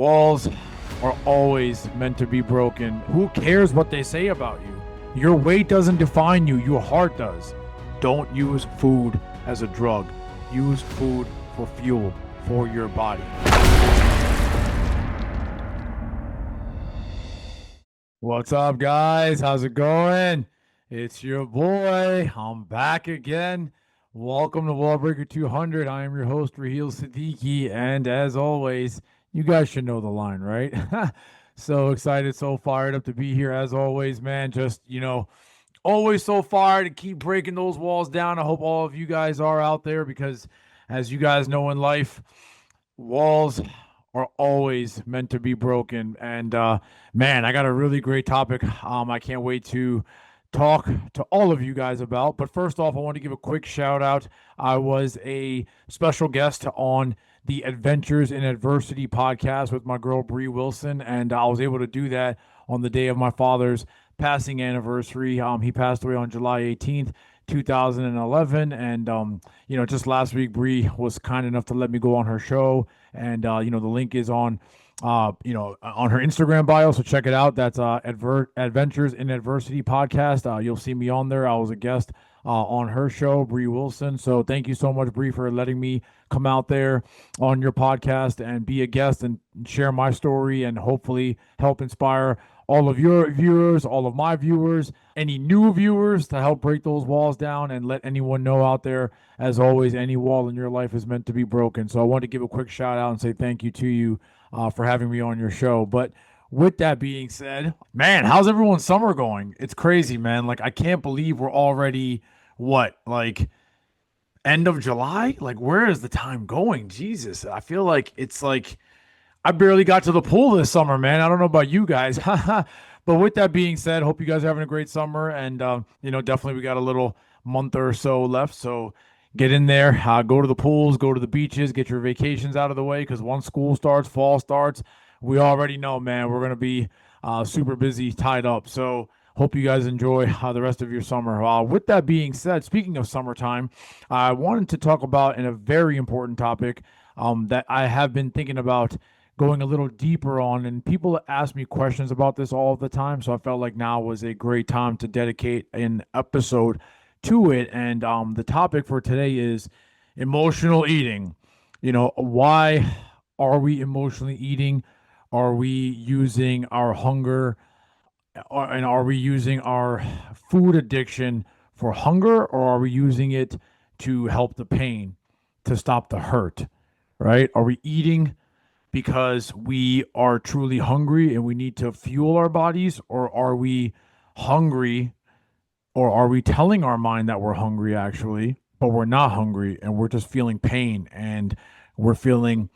Walls are always meant to be broken. Who cares what they say about you? Your weight doesn't define you, your heart does. Don't use food as a drug. Use food for fuel for your body. What's up, guys? How's it going? It's your boy. I'm back again. Welcome to Wallbreaker 200. I am your host, Raheel Siddiqui, and as always, you guys should know the line, right? So excited, so fired up to be here as always, man. Just, always so fired to keep breaking those walls down. I hope all of you guys are out there because, as you guys know in life, walls are always meant to be broken. And man, I got a really great topic. I can't wait to talk to all of you guys about. But first off, I want to give a quick shout out. I was a special guest on the Adventures in Adversity podcast with my girl Bree Wilson, and I was able to do that on the day of my father's passing anniversary. He passed away on July 18th. 2011, and just last week Bree was kind enough to let me go on her show, and the link is on on her Instagram bio, so check it out. That's Adventures in Adversity podcast. You'll see me on there. I was a guest on her show, Bree Wilson. So thank you so much, Bree, for letting me come out there on your podcast and be a guest and share my story and hopefully help inspire all of your viewers, all of my viewers, any new viewers, to help break those walls down and let anyone know out there, as always, any wall in your life is meant to be broken. So I want to give a quick shout out and say thank you to you for having me on your show. But with that being said, man, how's everyone's summer going? It's crazy, man. Like, I can't believe we're already, end of July? Like, where is the time going? Jesus, I feel like it's like I barely got to the pool this summer, man. I don't know about you guys. But with that being said, hope you guys are having a great summer. And, definitely we got a little month or so left. So get in there, go to the pools, go to the beaches, get your vacations out of the way. Because once school starts, fall starts, we already know, man, we're going to be super busy, tied up. So hope you guys enjoy the rest of your summer. With that being said, speaking of summertime, I wanted to talk about a very important topic that I have been thinking about going a little deeper on, and people ask me questions about this all the time, so I felt like now was a great time to dedicate an episode to it. And the topic for today is emotional eating. Why are we emotionally eating? Are we using our hunger, and are we using our food addiction for hunger, or are we using it to help the pain, to stop the hurt, right? Are we eating because we are truly hungry and we need to fuel our bodies, or are we hungry, or are we telling our mind that we're hungry actually, but we're not hungry and we're just feeling pain and we're feeling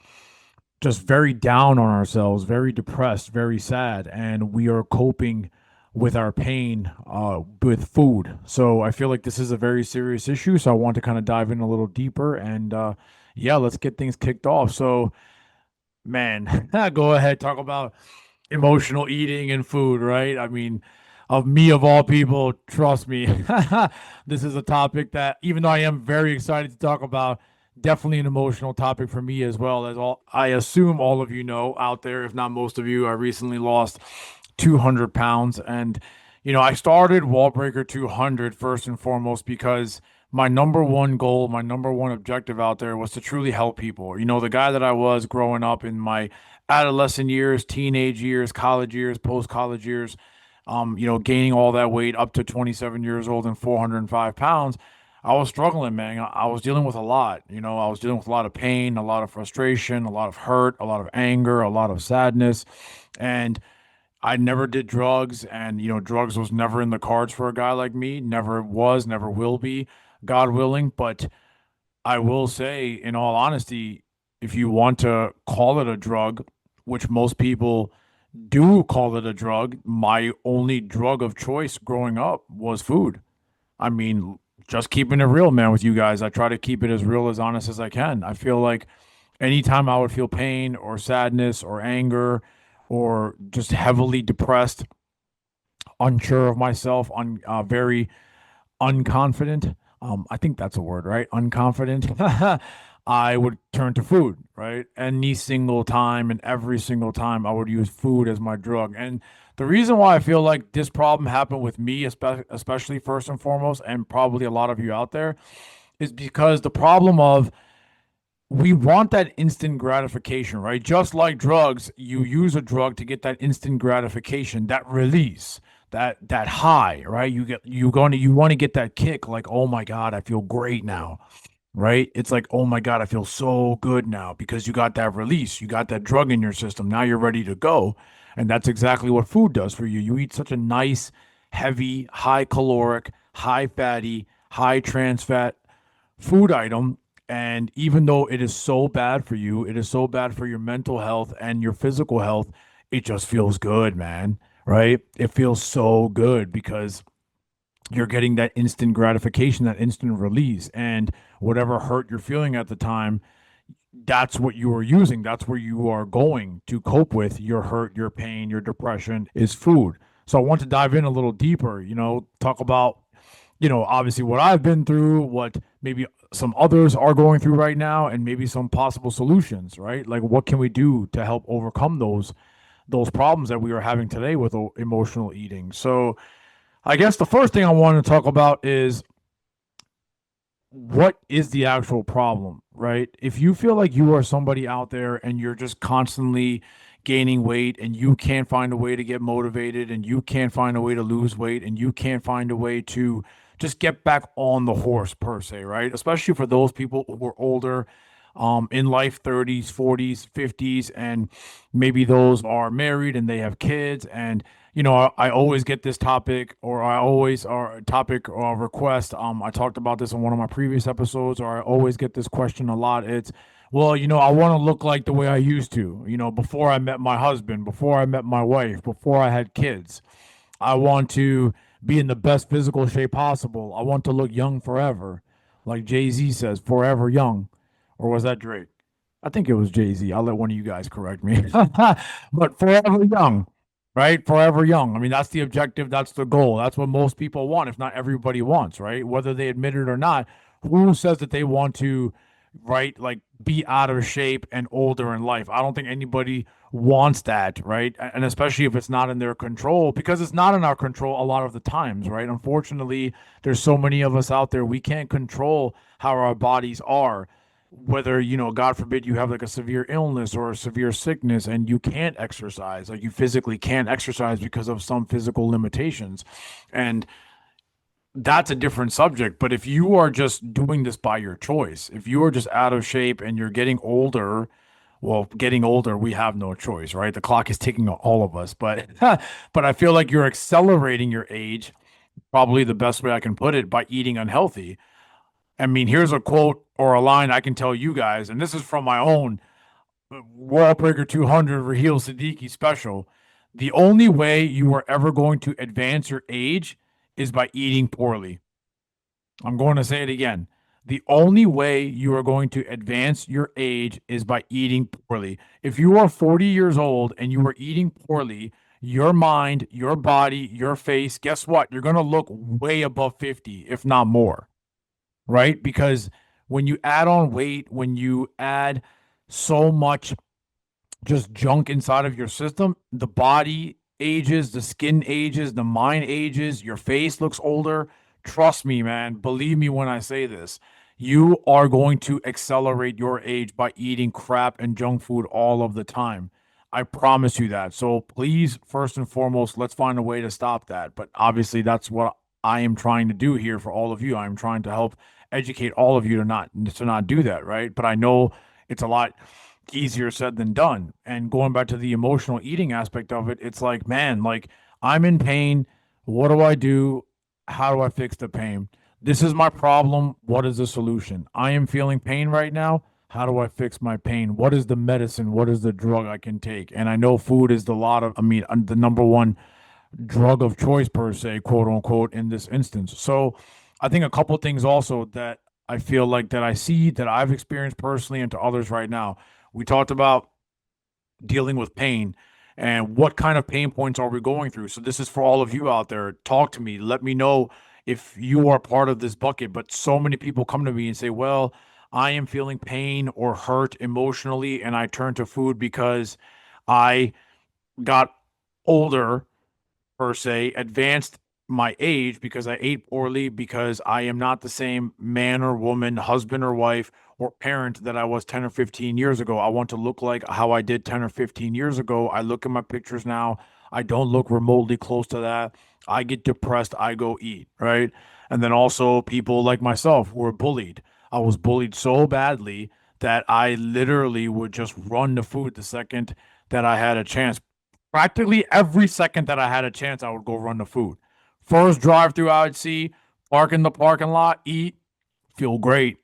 just very down on ourselves, very depressed, very sad, and we are coping with our pain with food. So I feel like this is a very serious issue, so I want to kind of dive in a little deeper, and yeah, let's get things kicked off. So man, go ahead, talk about emotional eating and food, right? I mean, of me of all people, trust me, this is a topic that, even though I am very excited to talk about, definitely an emotional topic for me as well. As all, I assume all of you know out there, if not most of you, I recently lost 200 pounds. And, I started Wallbreaker 200 first and foremost because my number one goal, my number one objective out there was to truly help people. The guy that I was growing up in my adolescent years, teenage years, college years, post-college years, gaining all that weight up to 27 years old and 405 pounds, I was struggling, man. I was dealing with a lot. I was dealing with a lot of pain, a lot of frustration, a lot of hurt, a lot of anger, a lot of sadness. And I never did drugs, and, drugs was never in the cards for a guy like me. Never was, never will be, God willing. But I will say, in all honesty, if you want to call it a drug, which most people do call it a drug, my only drug of choice growing up was food. I mean, just keeping it real, man, with you guys. I try to keep it as real, as honest as I can. I feel like anytime I would feel pain or sadness or anger or just heavily depressed, unsure of myself, very unconfident. I think that's a word, right? Unconfident. I would turn to food, right? Any single time and every single time I would use food as my drug. And the reason why I feel like this problem happened with me, especially first and foremost, and probably a lot of you out there, is because the problem of we want that instant gratification, right? Just like drugs, you use a drug to get that instant gratification, that release, that high, right? You want to get that kick, like, oh my God, I feel great now, right? It's like, oh my God, I feel so good now because you got that release, you got that drug in your system. Now you're ready to go. And that's exactly what food does for you. You eat such a nice, heavy, high caloric, high fatty, high trans fat food item. And even though it is so bad for you, it is so bad for your mental health and your physical health, it just feels good, man. Right? It feels so good because you're getting that instant gratification, that instant release. And whatever hurt you're feeling at the time, that's what you are using. That's where you are going to cope with your hurt, your pain, your depression is food. So I want to dive in a little deeper, talk about obviously what I've been through, what maybe some others are going through right now, and maybe some possible solutions, right? Like what can we do to help overcome those problems that we are having today with emotional eating? So I guess the first thing I want to talk about is what is the actual problem, right? If you feel like you are somebody out there and you're just constantly gaining weight and you can't find a way to get motivated and you can't find a way to lose weight and you can't find a way to just get back on the horse per se, right? Especially for those people who are older, in life, 30s, 40s, 50s, and maybe those are married and they have kids. And I always get this topic, or I always are topic or request. I talked about this in one of my previous episodes, or I always get this question a lot. It's, well, I want to look like the way I used to, before I met my husband, before I met my wife, before I had kids. I want to be in the best physical shape possible. I want to look young forever. Like Jay-Z says, forever young. Or was that Drake? I think it was Jay-Z. I'll let one of you guys correct me. But forever young, right? Forever young. I mean, that's the objective. That's the goal. That's what most people want, if not everybody wants, right? Whether they admit it or not. Who says that they want to, right? Like be out of shape and older in life. I don't think anybody wants that, right? And especially if it's not in their control, because it's not in our control a lot of the times, right? Unfortunately, there's so many of us out there, we can't control how our bodies are. Whether, God forbid, you have like a severe illness or a severe sickness and you can't exercise, like you physically can't exercise because of some physical limitations. And that's a different subject. But if you are just doing this by your choice, if you are just out of shape and you're getting older, well, getting older, we have no choice, right? The clock is ticking on all of us. But but I feel like you're accelerating your age, probably the best way I can put it, by eating unhealthy. I mean, here's a quote or a line I can tell you guys, and this is from my own Wallbreaker 200 Raheel Siddiqui special. The only way you are ever going to advance your age is by eating poorly. I'm going to say it again. The only way you are going to advance your age is by eating poorly. If you are 40 years old and you are eating poorly, your mind, your body, your face, guess what? You're going to look way above 50, if not more, right? Because when you add on weight, when you add so much just junk inside of your system, the body ages, the skin ages, the mind ages, your face looks older. Trust me, man. Believe me when I say this. You are going to accelerate your age by eating crap and junk food all of the time. I promise you that. So please, first and foremost, let's find a way to stop that. But obviously, that's what I am trying to do here for all of you. I'm trying to help educate all of you to not do that, right? But I know it's a lot easier said than done. And going back to the emotional eating aspect of it, it's like, man, like I'm in pain. What do I do? How do I fix the pain? This is my problem. What is the solution? I am feeling pain right now. How do I fix my pain? What is the medicine? What is the drug I can take? And I know food is the number one drug of choice per se, quote unquote, in this instance. So I think a couple of things also that I feel like that I see that I've experienced personally and to others right now. We talked about dealing with pain and what kind of pain points are we going through. So this is for all of you out there. Talk to me. Let me know if you are part of this bucket. But so many people come to me and say, well, I am feeling pain or hurt emotionally, and I turn to food because I got older, per se, advanced my age because I ate poorly, because I am not the same man or woman, husband or wife, or parent that I was 10 or 15 years ago. I want to look like how I did 10 or 15 years ago. I look at my pictures now. I don't look remotely close to that. I get depressed. I go eat, right? And then also people like myself were bullied. I was bullied so badly that I literally would just run to food the second that I had a chance. Practically every second that I had a chance, I would go run to food. First drive through I would see, park in the parking lot, eat, feel great.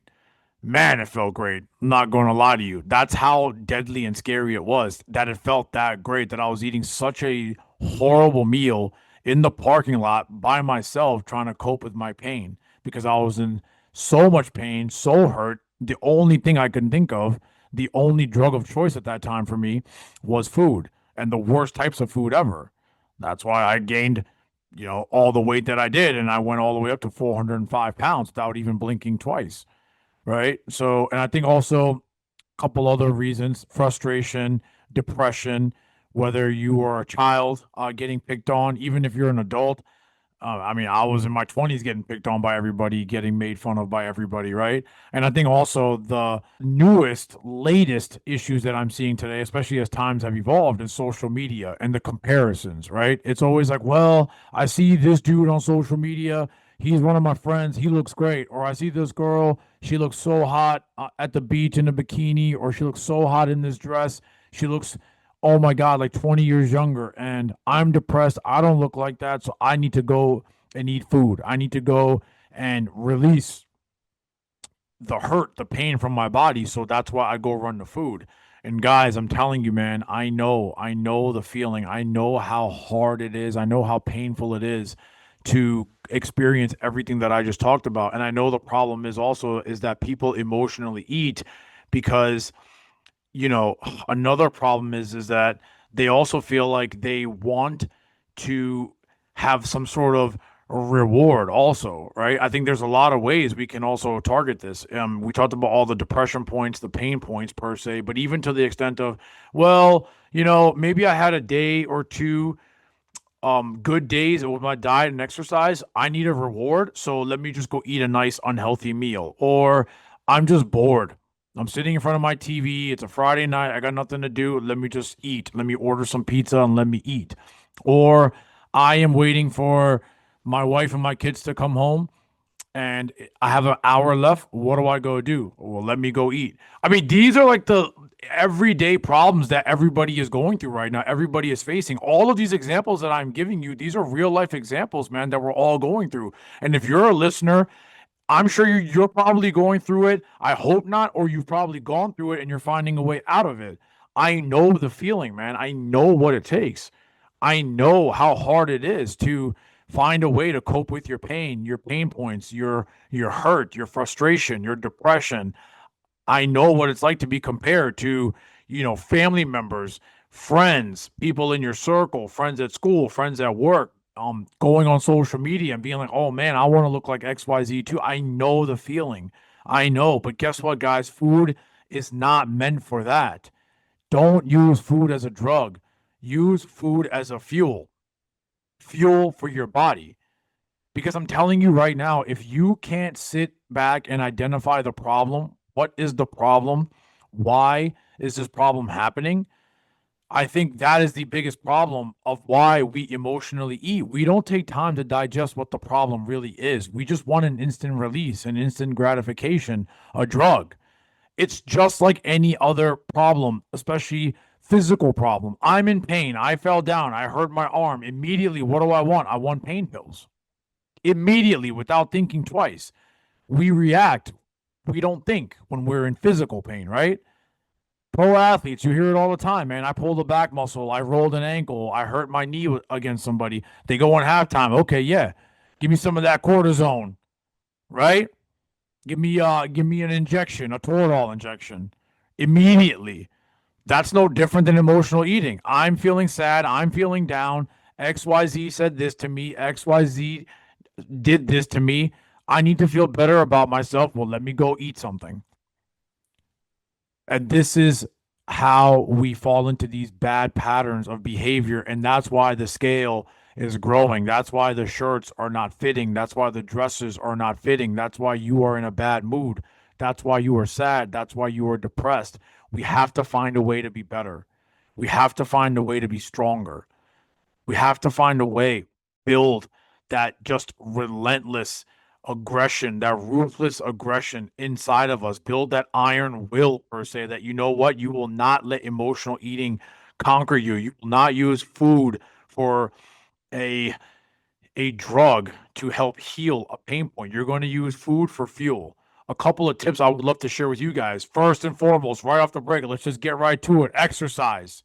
Man, it felt great. I'm not going to lie to you. That's how deadly and scary it was, that it felt that great, that I was eating such a horrible meal in the parking lot by myself trying to cope with my pain because I was in so much pain, so hurt. The only thing I could think of, the only drug of choice at that time for me was food, and the worst types of food ever. That's why I gained, all the weight that I did, and I went all the way up to 405 pounds without even blinking twice. Right. So, and I think also a couple other reasons: frustration, depression, whether you are a child getting picked on, even if you're an adult. I mean, I was in my 20s getting picked on by everybody, getting made fun of by everybody, right? And I think also the newest, latest issues that I'm seeing today, especially as times have evolved, is social media and the comparisons, right? It's always like, well, I see this dude on social media. He's one of my friends. He looks great. Or I see this girl. She looks so hot at the beach in a bikini, or she looks so hot in this dress. She looks, oh my God, like 20 years younger. And I'm depressed. I don't look like that. So I need to go and eat food. I need to go and release the hurt, the pain from my body. So that's why I go run the food. And guys, I'm telling you, man, I know the feeling. I know how hard it is. I know how painful it is to experience everything that I just talked about. And I know the problem is also is that people emotionally eat because you know, another problem is that they also feel like they want to have some sort of reward also, right? I think there's a lot of ways we can also target this. We talked about all the depression points, the pain points per se, but even to the extent of, well, maybe I had a day or two good days with my diet and exercise. I need a reward, so let me just go eat a nice unhealthy meal. Or I'm just bored. I'm sitting in front of my TV. It's a Friday night. I got nothing to do. Let me just eat. Let me order some pizza and let me eat. Or I am waiting for my wife and my kids to come home and I have an hour left. What do I go do? Well, let me go eat. I mean, these are like the everyday problems that everybody is going through right now. Everybody is facing. All of these examples that I'm giving you, these are real life examples, man, that we're all going through. And if you're a listener, I'm sure you're probably going through it. I hope not, or you've probably gone through it and you're finding a way out of it. I know the feeling, man. I know what it takes. I know how hard it is to find a way to cope with your pain points, your hurt, your frustration, your depression. I know what it's like to be compared to, family members, friends, people in your circle, friends at school, friends at work, going on social media and being like, oh man, I want to look like XYZ too. I know the feeling. I know. But guess what, guys? Food is not meant for that. Don't use food as a drug. Use food as a fuel for your body. Because I'm telling you right now, if you can't sit back and identify the problem, what is the problem? Why is this problem happening? I think that is the biggest problem of why we emotionally eat. We don't take time to digest what the problem really is. We just want an instant release, an instant gratification, a drug. It's just like any other problem, especially physical problem. I'm in pain. I fell down. I hurt my arm. Immediately, what do I want? I want pain pills. Immediately, without thinking twice. We react. We don't think when we're in physical pain, right? Pro athletes, you hear it all the time, man. I pulled a back muscle. I rolled an ankle. I hurt my knee against somebody. They go in halftime. Okay, yeah. Give me some of that cortisone, right? Give me an injection, a Toradol injection, immediately. That's no different than emotional eating. I'm feeling sad. I'm feeling down. XYZ said this to me. XYZ did this to me. I need to feel better about myself. Well, let me go eat something. And this is how we fall into these bad patterns of behavior. And that's why the scale is growing. That's why the shirts are not fitting. That's why the dresses are not fitting. That's why you are in a bad mood. That's why you are sad. That's why you are depressed. We have to find a way to be better. We have to find a way to be stronger. We have to find a way, build that just relentless aggression, that ruthless aggression inside of us, build that iron will, per se, that you know what, you will not let emotional eating conquer you. You will not use food for a drug to help heal a pain point. You're going to use food for fuel. A couple of tips I would love to share with you guys. First and foremost, right off the break, let's just get right to it. Exercise.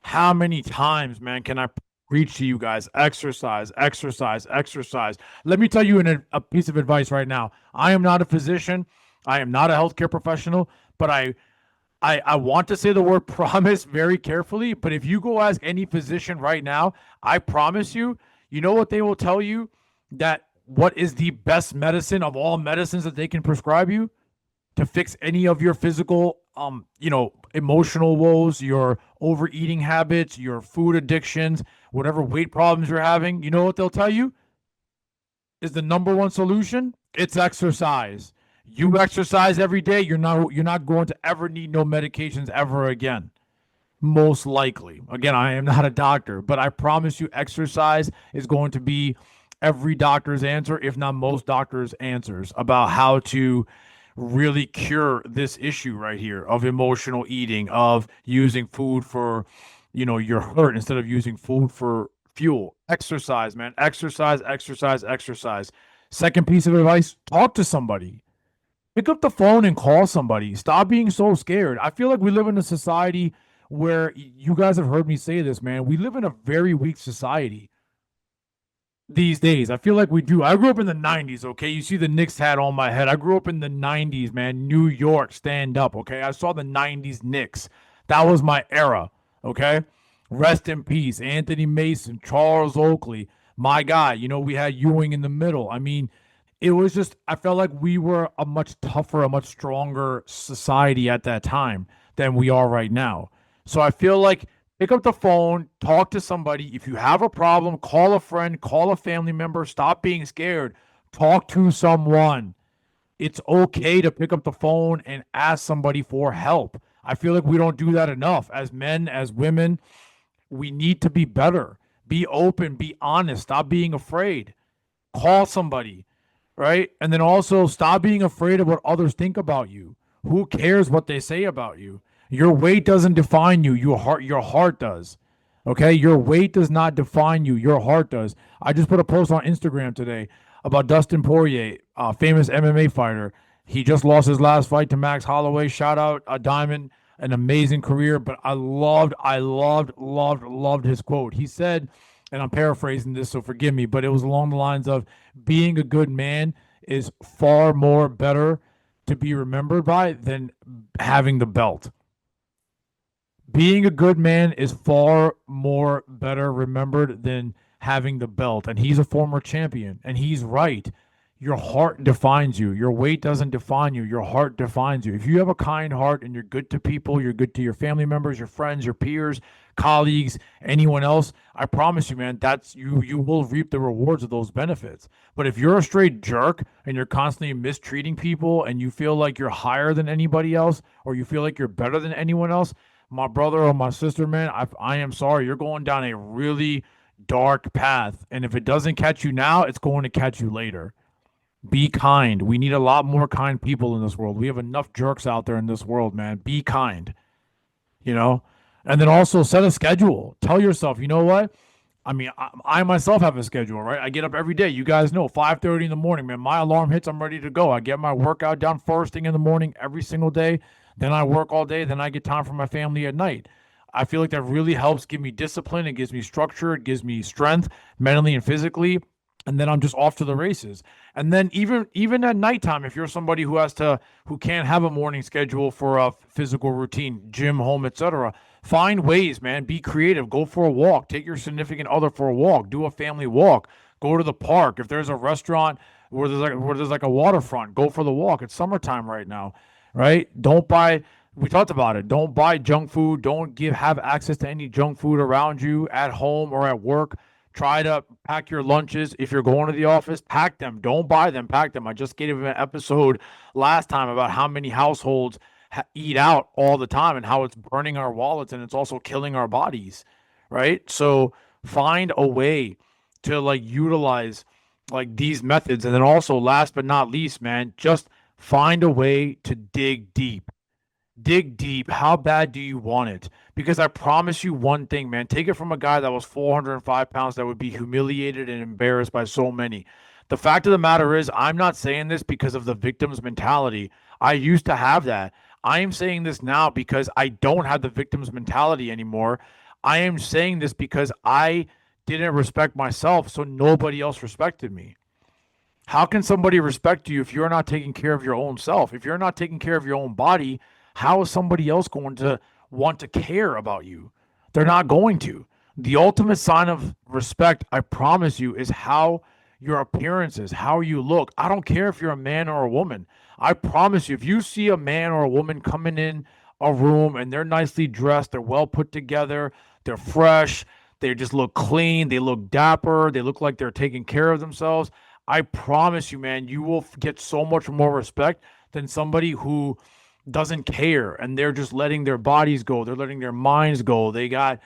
How many times, man, can I preach to you guys? Exercise, exercise, exercise. Let me tell you a piece of advice right now. I am not a physician. I am not a healthcare professional, but I want to say the word promise very carefully. But if you go ask any physician right now, I promise you, you know what they will tell you? That what is the best medicine of all medicines that they can prescribe you to fix any of your physical, emotional woes, your overeating habits, your food addictions, whatever weight problems you're having. You know what they'll tell you is the number one solution? It's exercise. You exercise every day, you're not going to ever need no medications ever again. Most likely. Again, I am not a doctor, but I promise you exercise is going to be every doctor's answer, if not most doctors' answers about how to really cure this issue right here of emotional eating, of using food for, your hurt instead of using food for fuel. Exercise, man. Exercise, exercise, exercise. Second piece of advice, talk to somebody. Pick up the phone and call somebody. Stop being so scared. I feel like we live in a society where you guys have heard me say this, man. We live in a very weak society these days. I feel like we do. I grew up in the 90s, okay? You see the Knicks hat on my head. I grew up in the 90s, man. New York, stand up, okay? I saw the 90s Knicks. That was my era, okay? Rest in peace. Anthony Mason, Charles Oakley, my guy. We had Ewing in the middle. I mean, it was just, I felt like we were a much tougher, a much stronger society at that time than we are right now. So I feel like pick up the phone, talk to somebody. If you have a problem, call a friend, call a family member. Stop being scared. Talk to someone. It's okay to pick up the phone and ask somebody for help. I feel like we don't do that enough. As men, as women, we need to be better. Be open, be honest, stop being afraid. Call somebody, right? And then also stop being afraid of what others think about you. Who cares what they say about you? Your weight doesn't define you. Your heart does. Okay? Your weight does not define you. Your heart does. I just put a post on Instagram today about Dustin Poirier, a famous MMA fighter. He just lost his last fight to Max Holloway. Shout out a Diamond, an amazing career. But I loved his quote. He said, and I'm paraphrasing this, so forgive me, but it was along the lines of being a good man is far more better to be remembered by than having the belt. Being a good man is far more better remembered than having the belt. And he's a former champion, and he's right. Your heart defines you. Your weight doesn't define you. Your heart defines you. If you have a kind heart and you're good to people, you're good to your family members, your friends, your peers, colleagues, anyone else, I promise you, man, that's you will reap the rewards of those benefits. But if you're a straight jerk and you're constantly mistreating people and you feel like you're higher than anybody else or you feel like you're better than anyone else, my brother or my sister, man, I am sorry. You're going down a really dark path. And if it doesn't catch you now, it's going to catch you later. Be kind. We need a lot more kind people in this world. We have enough jerks out there in this world, man. Be kind, you know? And then also set a schedule. Tell yourself, you know what? I mean, I myself have a schedule, right? I get up every day. You guys know, 5:30 in the morning, man. My alarm hits, I'm ready to go. I get my workout done first thing in the morning every single day. Then I work all day. Then I get time for my family at night. I feel like that really helps give me discipline. It gives me structure. It gives me strength mentally and physically. And then I'm just off to the races. And then even at nighttime, if you're somebody who can't have a morning schedule for a physical routine, gym, home, etc., find ways, man. Be creative. Go for a walk. Take your significant other for a walk. Do a family walk. Go to the park. If there's a restaurant where there's like a waterfront, go for the walk. It's summertime right now, right? Don't buy We talked about it. Don't buy junk food. Don't have access to any junk food around you at home or at work. Try to pack your lunches. If you're going to the office, pack them. Don't buy them, pack them. I just gave an episode last time about how many households eat out all the time and how it's burning our wallets and it's also killing our bodies, right? So find a way to like utilize like these methods. And then also, last but not least, man, just find a way to dig deep. Dig deep. How bad do you want it? Because I promise you one thing, man. Take it from a guy that was 405 pounds that would be humiliated and embarrassed by so many. The fact of the matter is, I'm not saying this because of the victim's mentality. I used to have that. I am saying this now because I don't have the victim's mentality anymore. I am saying this because I didn't respect myself, so nobody else respected me. How can somebody respect you if you're not taking care of your own self? If you're not taking care of your own body, how is somebody else going to want to care about you? They're not going to. The ultimate sign of respect, I promise you, is how your appearance is, how you look. I don't care if you're a man or a woman. I promise you, if you see a man or a woman coming in a room and they're nicely dressed, they're well put together, they're fresh, they just look clean, they look dapper, they look like they're taking care of themselves. I promise you, man, you will get so much more respect than somebody who doesn't care and they're just letting their bodies go. They're letting their minds go. They got,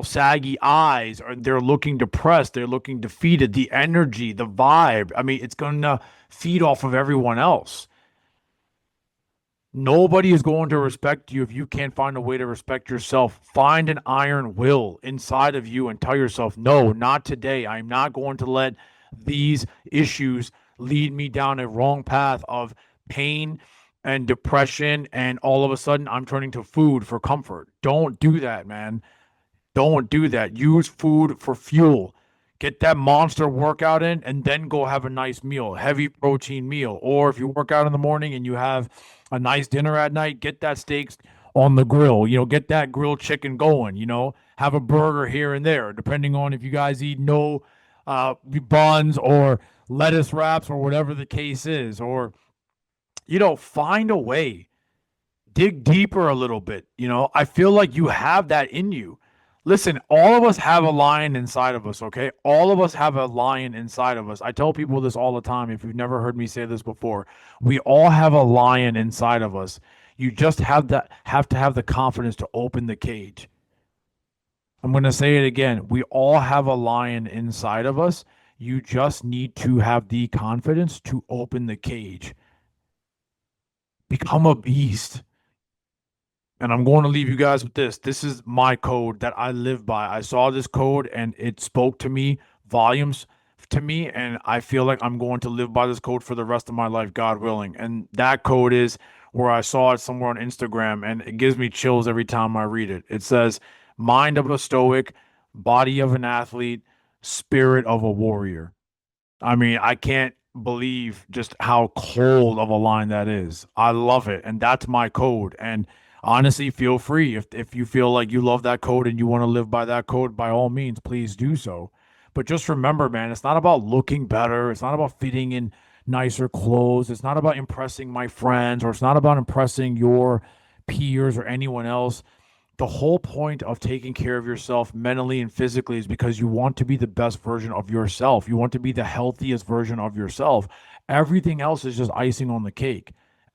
saggy eyes, or they're looking depressed. They're looking defeated. The energy, the vibe. I mean, it's going to feed off of everyone else. Nobody is going to respect you if you can't find a way to respect yourself. Find an iron will inside of you and tell yourself, no, not today. I'm not going to let these issues lead me down a wrong path of pain and depression. And all of a sudden, I'm turning to food for comfort. Don't do that, man. Don't do that. Use food for fuel. Get that monster workout in and then go have a nice meal, heavy protein meal. Or if you work out in the morning and you have a nice dinner at night, get that steak on the grill, get that grilled chicken going, have a burger here and there, depending on if you guys eat no buns or lettuce wraps or whatever the case is. Or, find a way, dig deeper a little bit. I feel like you have that in you. Listen, all of us have a lion inside of us, okay? All of us have a lion inside of us. I tell people this all the time. If you've never heard me say this before, we all have a lion inside of us. You just have to have the confidence to open the cage. I'm going to say it again. We all have a lion inside of us. You just need to have the confidence to open the cage. Become a beast. And I'm going to leave you guys with this. This is my code that I live by. I saw this code and it spoke to me volumes to me. And I feel like I'm going to live by this code for the rest of my life, God willing. And that code is where I saw it somewhere on Instagram and it gives me chills every time I read it. It says, mind of a stoic, body of an athlete, spirit of a warrior. I mean, I can't believe just how cold of a line that is. I love it. And that's my code. And honestly, feel free. If you feel like you love that code and you want to live by that code, by all means, please do so. But just remember, man, it's not about looking better. It's not about fitting in nicer clothes. It's not about impressing my friends, or it's not about impressing your peers or anyone else. The whole point of taking care of yourself mentally and physically is because you want to be the best version of yourself. You want to be the healthiest version of yourself. Everything else is just icing on the cake.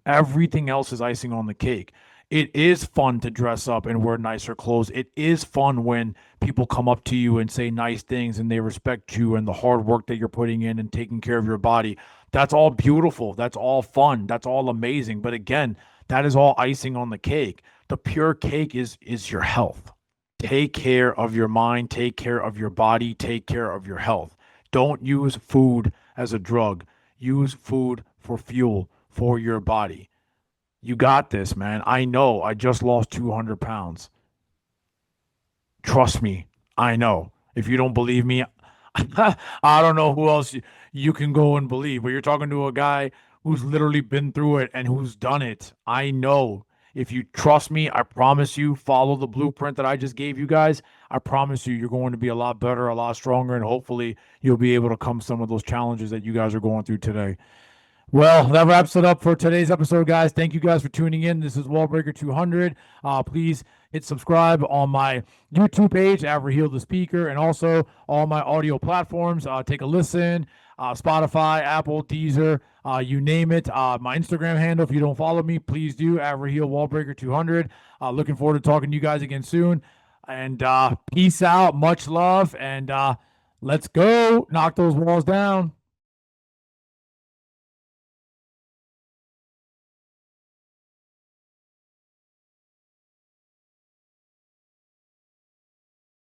Everything else is icing on the cake. It is fun to dress up and wear nicer clothes. It is fun when people come up to you and say nice things and they respect you and the hard work that you're putting in and taking care of your body. That's all beautiful. That's all fun. That's all amazing. But again, that is all icing on the cake. The pure cake is your health. Take care of your mind, take care of your body, take care of your health. Don't use food as a drug. Use food for fuel for your body. You got this, man. I know. I just lost 200 pounds. Trust me. I know. If you don't believe me, I don't know who else you can go and believe. But you're talking to a guy who's literally been through it and who's done it. I know. If you trust me, I promise you, follow the blueprint that I just gave you guys. I promise you, you're going to be a lot better, a lot stronger, and hopefully you'll be able to come some of those challenges that you guys are going through today. Well, that wraps it up for today's episode, guys. Thank you guys for tuning in. This is Wallbreaker 200. Please hit subscribe on my YouTube page, Avraheel the Speaker, and also all my audio platforms. Take a listen. Spotify, Apple, Deezer, you name it. My Instagram handle, if you don't follow me, please do. Avraheel Wallbreaker 200. Looking forward to talking to you guys again soon. And peace out. Much love. And let's go. Knock those walls down.